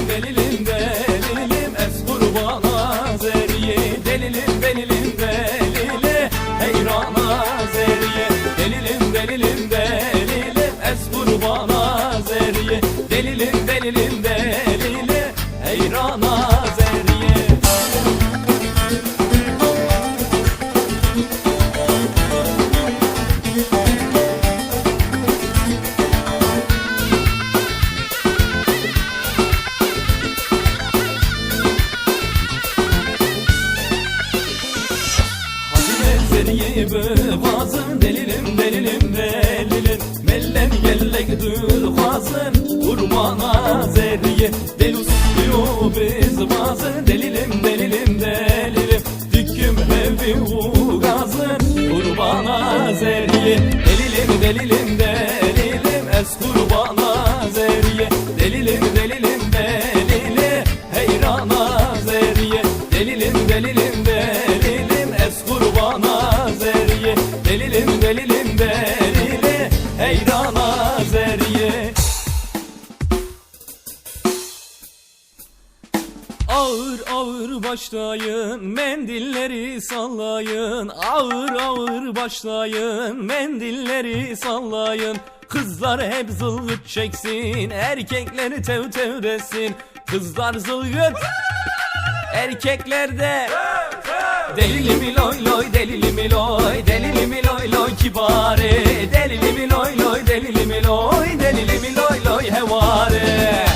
Delilim delilim es kurbana zeriye. Delilim delilim delili heyrana zeriye. Delilim delilim delilim es kurbana zeriye. Delilim delilim delili heyrana zeriye. Zeriye bevazın delilim delilim delilim Mellem yellek dülhazın kurmana zeriye. Delus diyor biz bazı delilim delilim delilim Düküm hevi ugazın kurbana zeriye. Delilim delilim delilim es kurbana zeriye. Delilim delilim delili heyrana zeriye. Delilim delilim delilim es kurbana zeriye. Delilim delilim delili heyrana zeriye. Ağır ağır başlayın, mendilleri sallayın. Ağır ağır başlayın, mendilleri sallayın. Kızlar hep zılgıt çeksin, erkekleri tev tev desin. Kızlar zılgıt, erkekler de delili loy loy, delili loy, delili loy loy kibare. Delili loy loy, delili loy, delili loy loy hevare.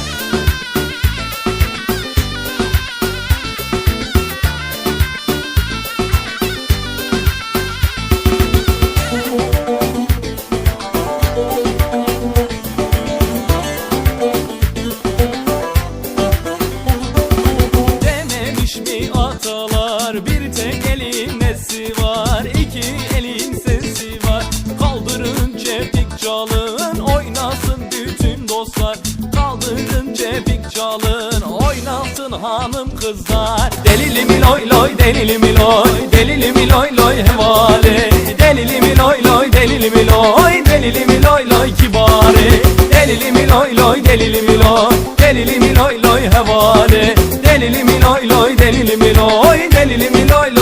Dememiş mi atalar, bir tek elin nesi var, iki elin sesi var. Kaldırın cepik çalın, oynasın bütün dostlar. Kaldırın cepik çalın, oynasın hanım kızlar. Delili mi loy loy, delili mi loy, delili mi loy loy hevale. Delili mi loy loy, delili mi loy, delili mi loy loy kibare. Delili mi loy loy, delili mi loy, delili mi loy loy hevale. Delili mi loy loy, delili mi loy, delili mi loy loy